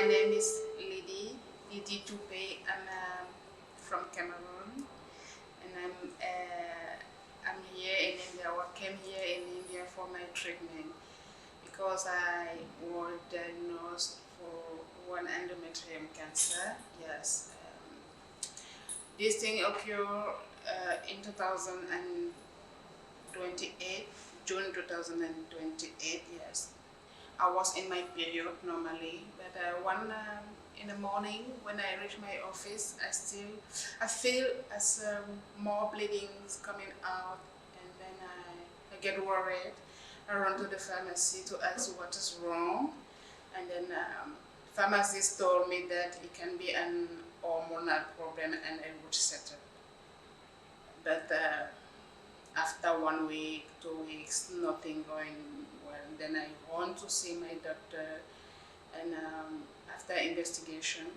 name is Lydie Toupé. I'm from Cameroon, and I'm here in India. I came here in India for my treatment because I was diagnosed for one endometrium cancer. Yes, this thing occurred in 2028, June 2028. Yes. I was in my period normally, but one in the morning when I reach my office, I feel as more bleeding is coming out, and then I get worried. I run to the pharmacy to ask what is wrong, and then pharmacist told me that it can be an hormonal problem and it would settle. But after 1 week, 2 weeks, nothing going well. Then I went to see my doctor, and after investigation,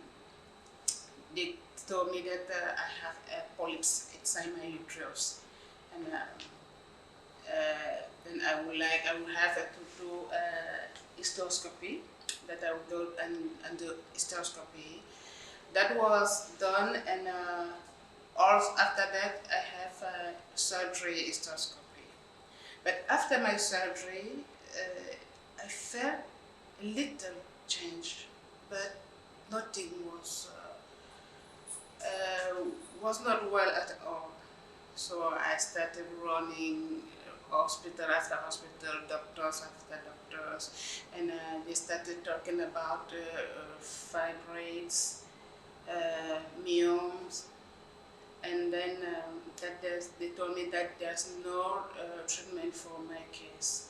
they told me that I have a polyps inside my uterus, and then I will have to do hysteroscopy. That I will go and do hysteroscopy. That was done, and also after that I have surgery hysteroscopy. But after my surgery, I felt a little change, but nothing was not well at all. So I started running hospital after hospital, doctors after doctors, and they started talking about fibroids, myomes, and then they told me that there's no treatment for my case.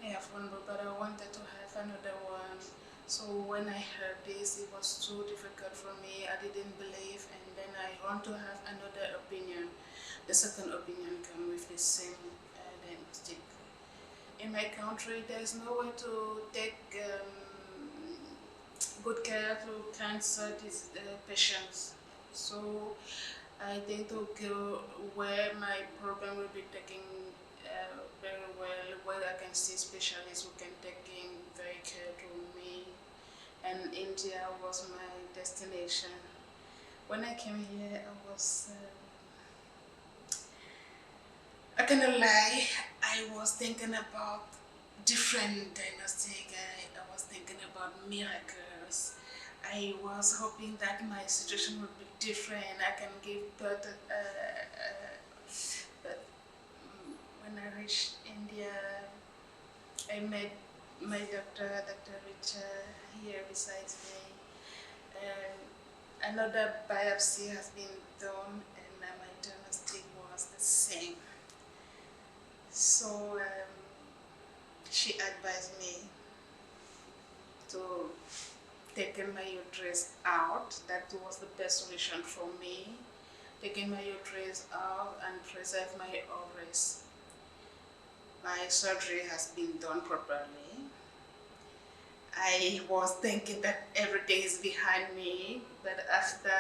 I have one, but I wanted to have another one. So when I heard this, it was too difficult for me. I didn't believe, and then I want to have another opinion. The second opinion came with the same diagnostic. In my country, there's no way to take good care to cancer patients. So I think to go where my problem will be taken very well, where I can see specialists who can take very care to me. And India was my destination. When I came here, I cannot lie, I was thinking about different diagnostic. I was thinking about miracles. I was hoping that my situation would be different. I can give birth. But when I reached India, I met my doctor, Dr. Richa, here beside me. And another biopsy has been done, and my diagnostic was the same. So she advised me to taking my uterus out. That was the best solution for me. Taking my uterus out and preserve my ovaries. My surgery has been done properly. I was thinking that everything is behind me, but after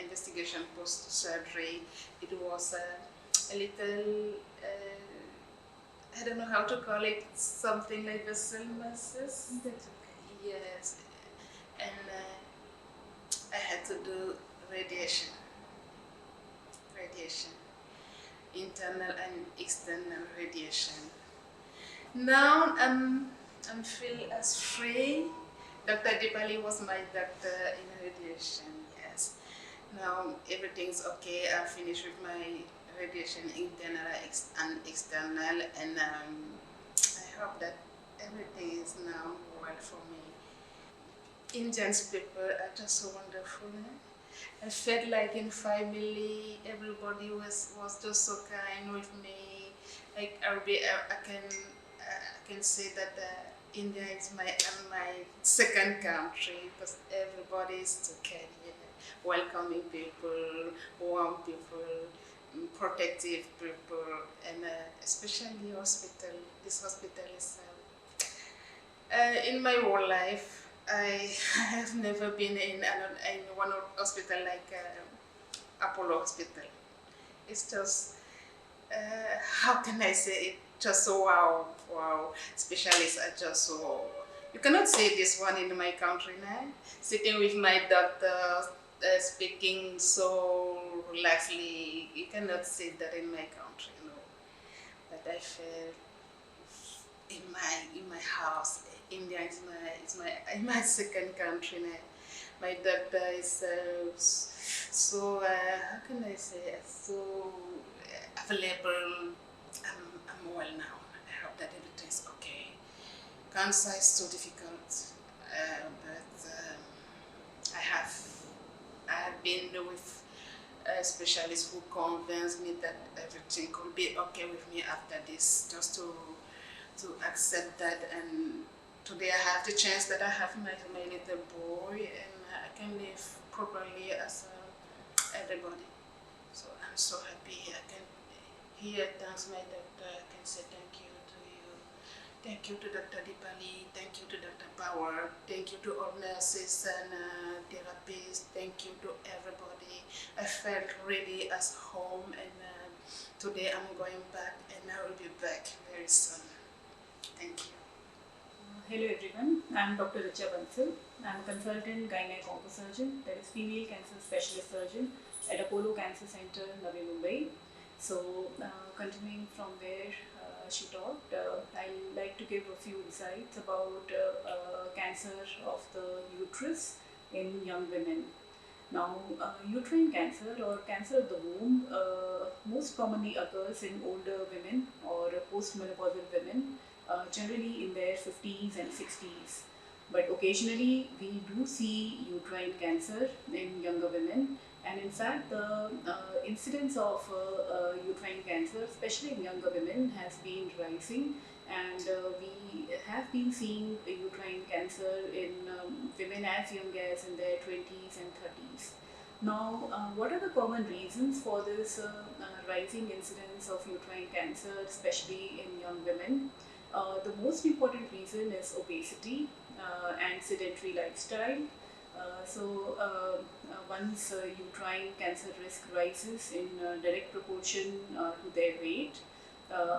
investigation post-surgery, it was a little, I don't know how to call it, something like imbalances. That's okay. Yes, and I had to do radiation, internal and external radiation. Now I'm feeling as free. Dr. Dipali was my doctor in radiation. Yes. Now everything's okay. I finished with my radiation, internal and external, and I hope that everything is now well for me. Indian people are just so wonderful. I felt like in family, everybody was just so kind with me. Like I can say that India is my second country because everybody is so kind here. Welcoming people, warm people, protective people, and especially hospital. This hospital is in my whole life. I have never been in one hospital like Apollo Hospital. It's just, how can I say it? Just so wow. Specialists are just so You cannot say this one in my country now. Sitting with my doctor, speaking so relaxedly, you cannot say that in my country, no. But I felt in my house. India is my second country now. My doctor is how can I say, so available. I'm well now. I hope that everything's okay. Cancer is so difficult, but I have been with specialists who convinced me that everything could be okay with me after this, just to accept that. And today I have the chance that I have my little boy, and I can live properly as everybody. So I'm so happy. I can here thanks my doctor. I can say thank you to you. Thank you to Dr. Dipali. Thank you to Dr. Power. Thank you to all nurses and therapists. Thank you to everybody. I felt really as home, and today I'm going back, and I will be back very soon. Thank you. Hello everyone, I am Dr. Richa Bansal. I am a consultant Gynaec-Oncology surgeon, that is female cancer specialist surgeon at Apollo Cancer Center, Navi Mumbai. So, continuing from where she talked, I'd like to give a few insights about cancer of the uterus in young women. Now, uterine cancer or cancer of the womb most commonly occurs in older women or post-menopausal women, generally in their 50s and 60s. But occasionally we do see uterine cancer in younger women, and in fact, the incidence of uterine cancer, especially in younger women, has been rising, and we have been seeing uterine cancer in women as young as in their 20s and 30s. Now, what are the common reasons for this rising incidence of uterine cancer, especially in young women? The most important reason is obesity and sedentary lifestyle. Once uterine cancer risk rises in direct proportion to their weight,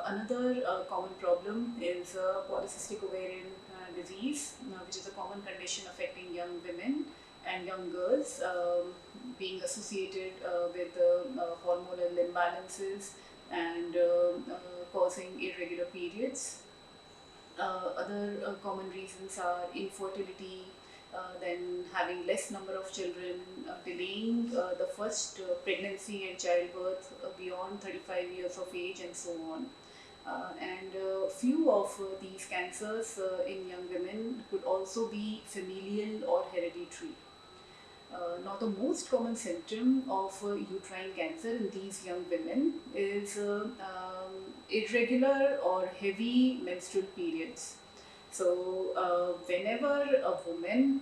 another common problem is polycystic ovarian disease, which is a common condition affecting young women and young girls, being associated with hormonal imbalances and causing irregular periods. Other common reasons are infertility, then having less number of children, delaying the first pregnancy and childbirth beyond 35 years of age, and so on. And few of these cancers in young women could also be familial or hereditary. Now, the most common symptom of uterine cancer in these young women is irregular or heavy menstrual periods. So, whenever a woman,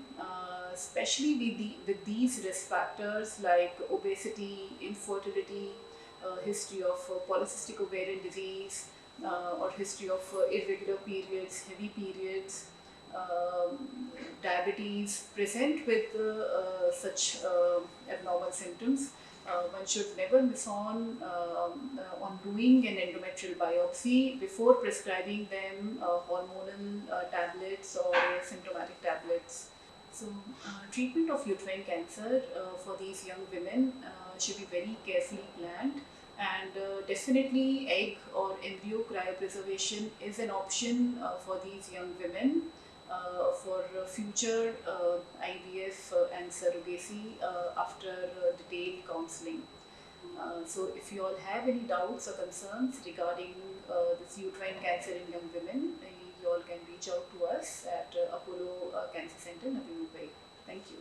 especially with these risk factors like obesity, infertility, history of polycystic ovarian disease, or history of irregular periods, heavy periods, diabetes present with such abnormal symptoms, one should never miss on doing an endometrial biopsy before prescribing them hormonal tablets or symptomatic tablets. So, treatment of uterine cancer for these young women should be very carefully planned, and definitely egg or embryo cryopreservation is an option for these young women for future IVF and surrogacy after detailed counseling. So, if you all have any doubts or concerns regarding this uterine cancer in young women, you all can reach out to us at Apollo Cancer Center, Navi Mumbai. Thank you.